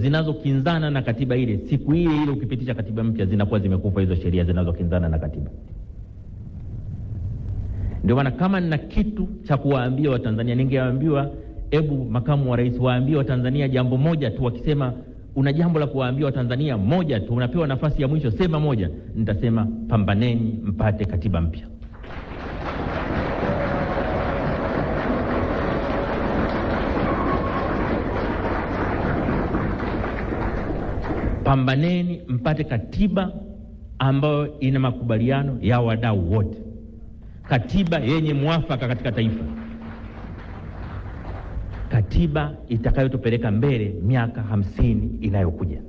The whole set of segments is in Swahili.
zinazokinzana na katiba ile, siku ile ile ukipitisha katiba mpya zinakuwa zimekufa hizo sheria zinazokinzana na katiba. Ndio maana kama nina kitu cha kuwaambia Watanzania, ningewaambiwa hebu makamu wa rais waambie Watanzania jambo moja tu. Wakisema una jambo la kuwaambia Watanzania moja tu, unapewa nafasi ya mwisho, sema moja, nitasema pambaneni mpate katiba mpya. Pambaneni mpate katiba ambayo ina makubaliano ya wadau wote, katiba yenye mwafaka katika taifa, katiba itakayotupeleka mbele miaka 50 inayokuja.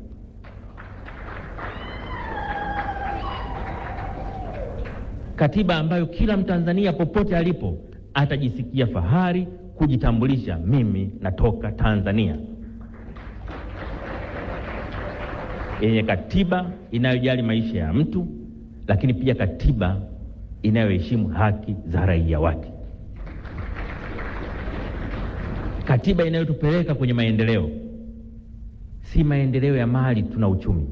Katiba ambayo kila Mtanzania popote alipo atajisikia fahari kujitambulisha, mimi natoka Tanzania. Yenye katiba inayojali maisha ya mtu, lakini pia katiba inayoheshimu haki za raia wake. Katiba inayotupeleka kwenye maendeleo, si maendeleo ya mali tuna uchumi,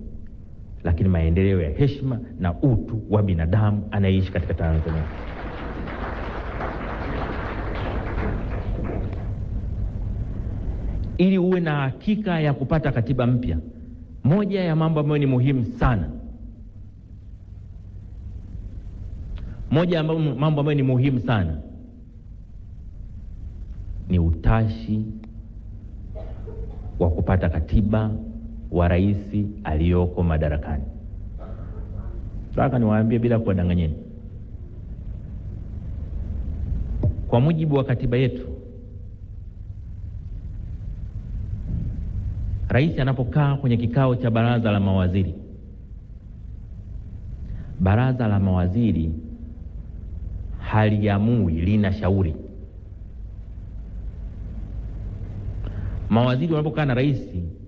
lakini maendeleo ya heshima na utu wa binadamu anayeishi katika Tanzania. Ili uwe na hakika ya kupata katiba mpya, moja ya mambo ambayo ni muhimu sana, mambo ambayo ni muhimu sana ni utashi wa kupata katiba wa rais aliyoko madarakani. Nataka niwaambie bila kuwadanganyeni, kwa mujibu wa katiba yetu, rais anapokaa kwenye kikao cha baraza la mawaziri, baraza la mawaziri haliamui, linashauri. Mawaziri wanapokaa na rais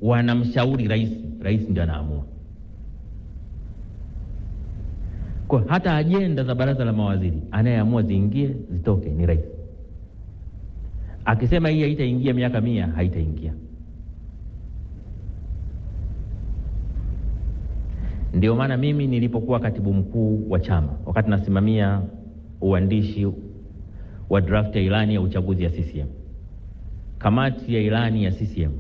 wanamshauri rais, rais ndiye anaamua. Kwa hata ajenda za baraza la mawaziri anayeamua ziingie zitoke ni rais. Akisema hii haitaingia miaka 100, haitaingia. Ndio maana mimi nilipokuwa katibu mkuu wa chama, wakati nasimamia uandishi wa draft ya ilani ya uchaguzi ya CCM, kamati ya ilani ya CCM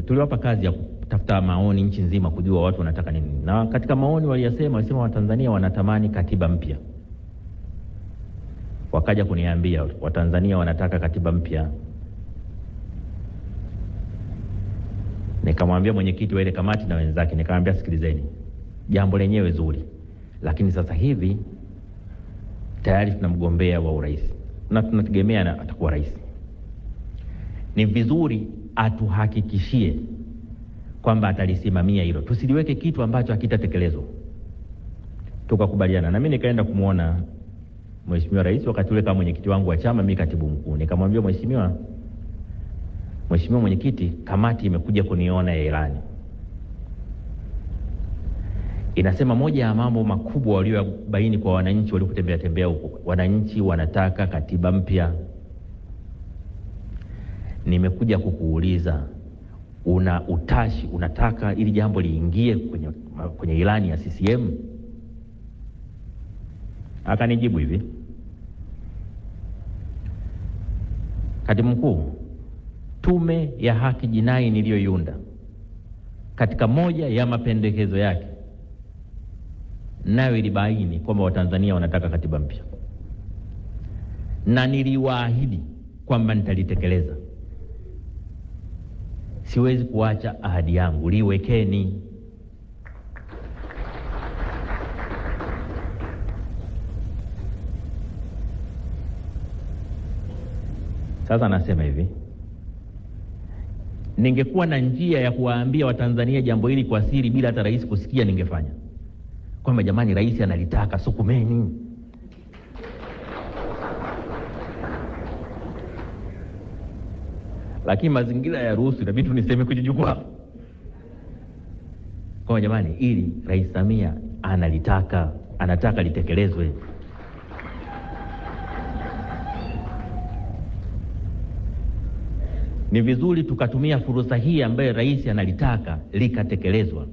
tuliwapa kazi ya kutafuta maoni nchi nzima kujua watu wanataka nini. Na katika maoni walisema Watanzania wanatamani katiba mpya. Wakaja kuniambia Watanzania wanataka katiba mpya. Nikamwambia mwenyekiti wa ile kamati na wenzake, nikamwambia sikilizeni, jambo lenyewe zuri, lakini sasa hivi tayari tuna mgombea wa urais na tunategemea atakuwa rais. Ni vizuri atuhakikishie kwamba atalisimamia hilo, tusiliweke kitu ambacho hakitatekelezwa. Tukakubaliana, na mimi nikaenda kumuona Mheshimiwa Rais wakati ule kama mwenyekiti wangu wa chama, mimi katibu mkuu. Nikamwambia Mheshimiwa mwenyekiti, kamati imekuja kuniona ya ilani, inasema moja ya mambo makubwa waliobaini kwa wananchi waliokutembea huko, wananchi wanataka katiba mpya. Nimekuja kukuuliza, una utashi, unataka ili jambo liingie kwenye ilani ya CCM? Akanijibu hivi, katibu mkuu, tume ya haki jinai niliyoiunda, katika moja ya mapendekezo yake nayo ilibaini kwamba Watanzania wanataka katiba mpya, na niliwaahidi kwamba nitalitekeleza. Siwezi kuacha ahadi yangu, liwekeni. Sasa nasema hivi, ningekuwa na njia ya kuwaambia Watanzania jambo hili kwa siri bila hata rais kusikia, ningefanya kwamba jamani, rais analitaka, sukumeni. Lakini mazingira ya ruhusu, inabidi tuniseme kwenye jukwaa kwamba jamani, ili Rais Samia analitaka, anataka litekelezwe. Ni vizuri tukatumia fursa hii ambayo rais analitaka likatekelezwa.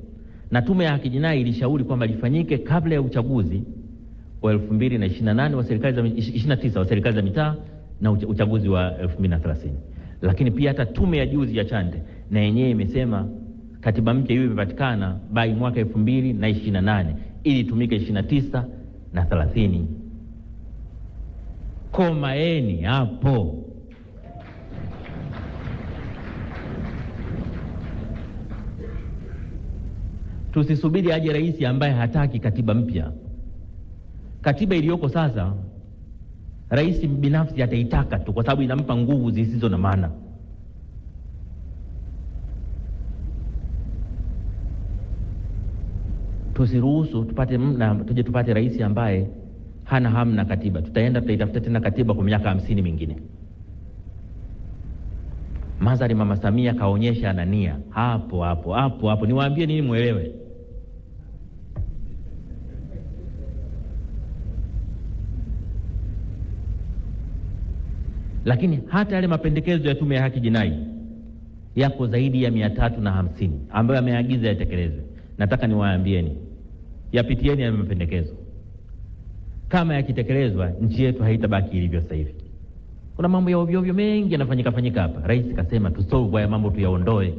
Na Tume ya Haki Jinai ilishauri kwamba lifanyike kabla ya uchaguzi wa 2028 wa serikali za 29 wa serikali za mitaa na uchaguzi wa 2030. Lakini pia hata tume ya juzi ya Chande na yenyewe imesema katiba mpya hiyo imepatikana by mwaka 2028 ili tumike 29 na 30. Komaeni hapo. Tusisubiri aje rais ambaye hataki katiba mpya. Katiba iliyoko sasa rais binafsi ataitaka tu kwa sababu inampa nguvu zisizo na maana. Tusiruhusu tupate rais ambaye hana hamu na katiba. Tutaitafuta tena katiba kwa miaka 50 mingine. Mazari Mama Samia kaonyesha ana nia hapo. Niwaambie nini muelewe. Lakini hata yale mapendekezo ya Tume ya Haki Jinai yako zaidi ya 350 ambayo ameagiza yatekelezwe. Nataka niwaambieni, yapitieni ya mapendekezo. Kama yakitekelezwa, nchi yetu haitabaki ilivyo sasa hivi. Kuna mambo ya ovyo ovyo mengi yanafanyika hapa. Rais kasema tusolve haya mambo, tuyaondoe.